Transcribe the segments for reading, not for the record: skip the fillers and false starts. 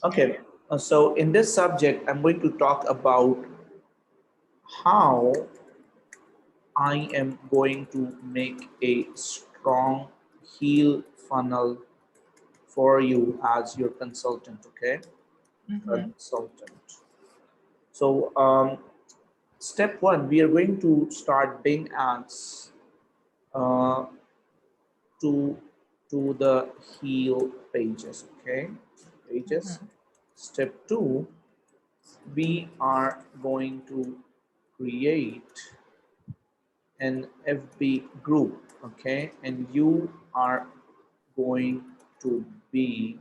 Okay, so in this subject, I'm going to talk about how I am going to make a strong heel funnel for you as your consultant, okay? Consultant. So, step one, we are going to start Bing ads uh, to the heel pages, okay? Pages. Step two, we are going to create an FB group, okay? And you are going to be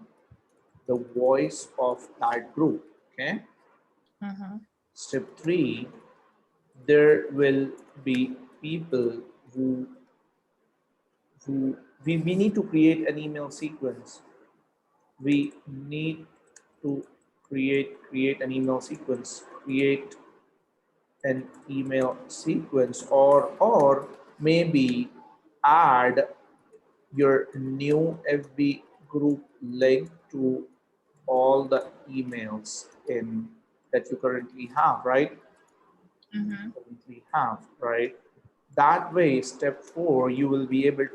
the voice of that group, okay? Step three, there will be people who we need to create an email sequence. We need to create an email sequence, create an email sequence, or maybe add your new FB group link to all the emails in that you currently have, right? Currently have, right? That way, step four, you will be able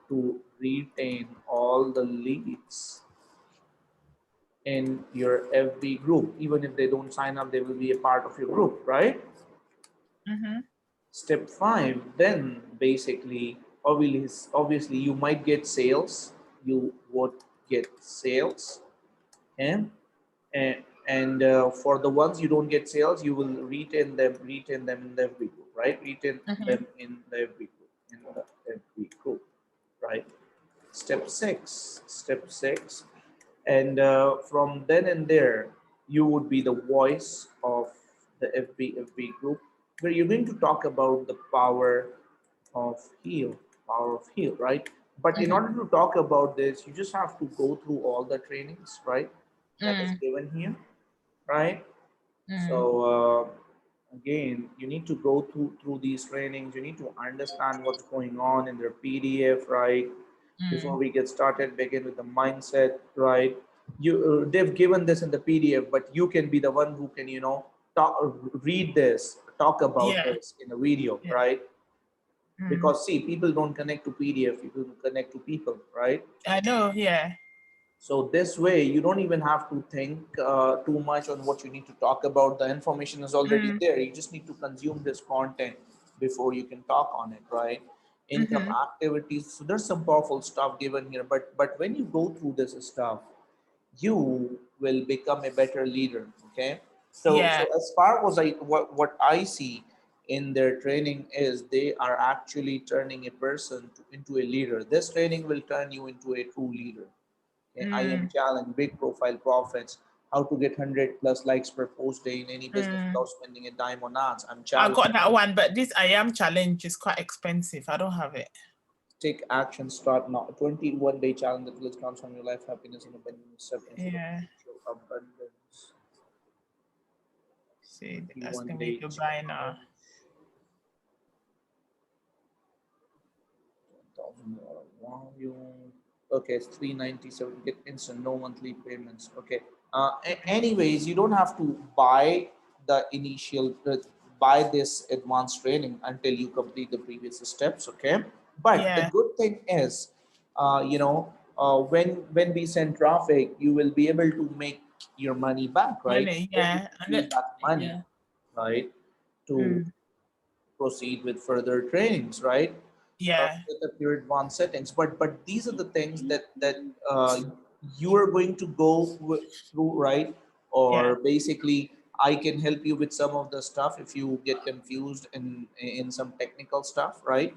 to retain all the leads in your FB group. Even if they don't sign up, they will be a part of your group, right? Step five, then basically, obviously you might get sales, you would get sales, and for the ones you don't get sales, you will retain them in the FB group, right? Retain them in the FB group, right? Step six, and from then and there, you would be the voice of the FB group, where you're going to talk about the of heal, power of heal, right? But in order to talk about this, you just have to go through all the trainings, right? That is given here, right? So again, you need to go through these trainings. You need to understand what's going on in their PDF, right? Before we get started, begin with the mindset, right? They've given this in the PDF, but you can be the one who can, read this, talk about this in a video, right? Because see, people don't connect to PDF, people connect to people, right? I know, yeah. So this way, you don't even have to think too much on what you need to talk about. The information is already there. You just need to consume this content before you can talk on it, right? Income activities. So there's some powerful stuff given here. But when you go through this stuff, you will become a better leader. Okay. So as far as what I see in their training is they are actually turning a person into a leader. This training will turn you into a true leader. Okay, I am challenge, big profile profits, how to get 100 plus likes per post day in any business without spending a dime on ads. I'm I challenged. got that one, but this I am challenge is quite expensive. I don't have it. Take action, start now. 21-day challenge that will transform your life, happiness, and abundance. Yeah. Abundance. See, asking me 21-day to buy now. volume. Okay, it's 397. Get instant, no monthly payments. Okay. Anyways, you don't have to buy the initial buy this advanced training until you complete the previous steps. Okay. But the good thing is, when we send traffic, you will be able to make your money back, right? Money, Then yeah. you use that money, right, to proceed with further trainings, right? With the pure advanced settings. But these are the things that you are going to go through, right? Or basically, I can help you with some of the stuff if you get confused in some technical stuff, right?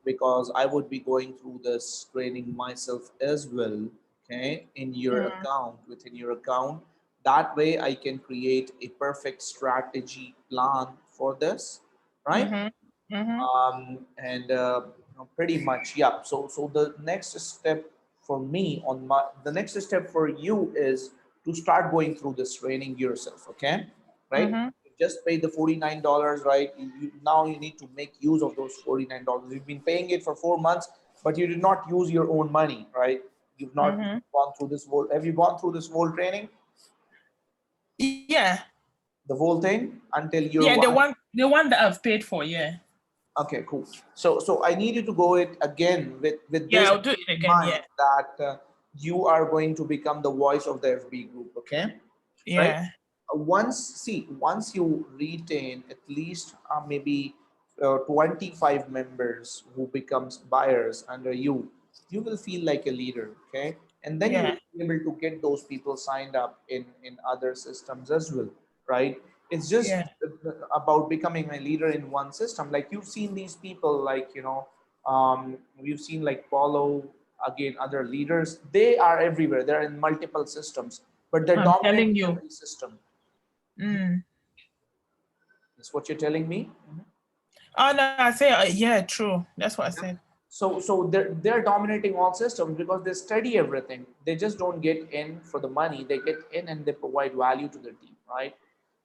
Because I would be going through this training myself as well. Okay, in your account, within your account. That way, I can create a perfect strategy plan for this, right? And pretty much, yeah. So the next step for me the next step for you is to start going through this training yourself. Okay, right? You just pay the $49, right? Now you need to make use of those $49. You've been paying it for 4 months, but you did not use your own money, right? You've not gone through this whole, have you gone through this whole training? Yeah. The whole thing until you're Yeah, the one that I've paid for, yeah. Okay, cool. So I need you to go it again with this I'll do it in again, yeah. mind that you are going to become the voice of the FB group, okay? Right? Yeah. Once you retain at least maybe 25 members who becomes buyers under you, you will feel like a leader, okay? And then you Yeah. will be able to get those people signed up in other systems as well, right? It's just Yeah. about becoming a leader in one system. Like you've seen these people, like you've seen like Paulo, again other leaders. They are everywhere. They're in multiple systems, but they're I'm dominating telling you. every system. Mm. That's what you're telling me. Oh no, I say yeah, true. That's what I said. So they're dominating all systems because they study everything. They just don't get in for the money. They get in and they provide value to the team, right?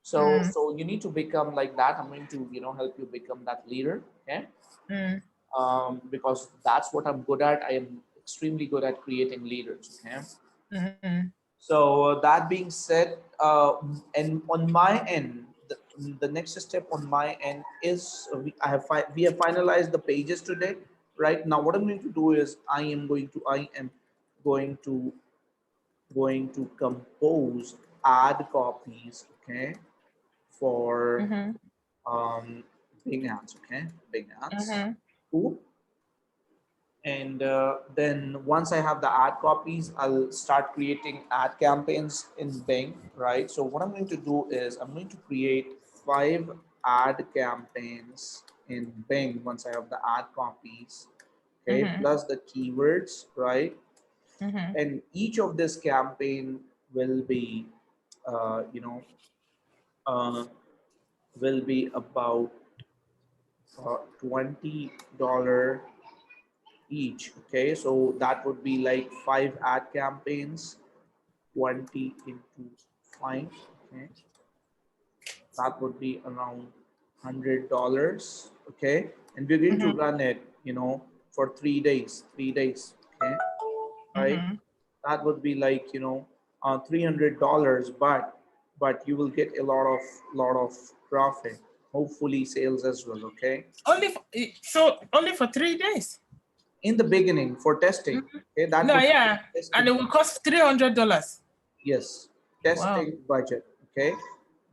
So you need to become like that. I'm going to help you become that leader, okay? Because that's what I'm good at. I am extremely good at creating leaders, okay? So that being said, and on my end, the next step on my end is we have finalized the pages today. Right now, what I'm going to do is I am going to compose ad copies, okay, for Bing ads, okay, Bing ads. Cool. And then once I have the ad copies, I'll start creating ad campaigns in Bing, right? So what I'm going to do is I'm going to create 5 ad campaigns in Bing once I have the ad copies, okay, plus the keywords, right? And each of this campaign will be, uh, you know, uh, will be about $20 each. Okay, so that would be like 5 ad campaigns, 20 into 5. Okay, that would be around $100. Okay, and we're going to run it, for 3 days. 3 days. Okay, right? That would be like $300, but you will get a lot of profit. Hopefully, sales as well. Okay. Only for 3 days. In the beginning for testing. Okay, that No, would be yeah, and testing. it will cost $300. Yes, Wow. testing budget. Okay,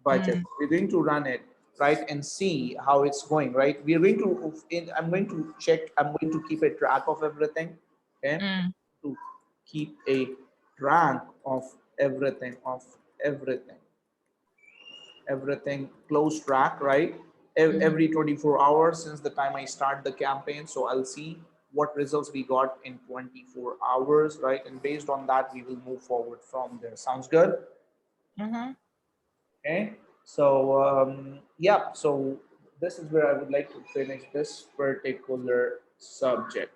budget. We're going to run it right and see how it's going. Right, we're going to. I'm going to check. I'm going to keep a track of everything. Okay, to keep a track of everything, everything close track, right? Every 24 hours since the time I start the campaign. So I'll see what results we got in 24 hours, right? And based on that, we will move forward from there. Sounds good? Okay. So, yeah, so this is where I would like to finish this particular subject.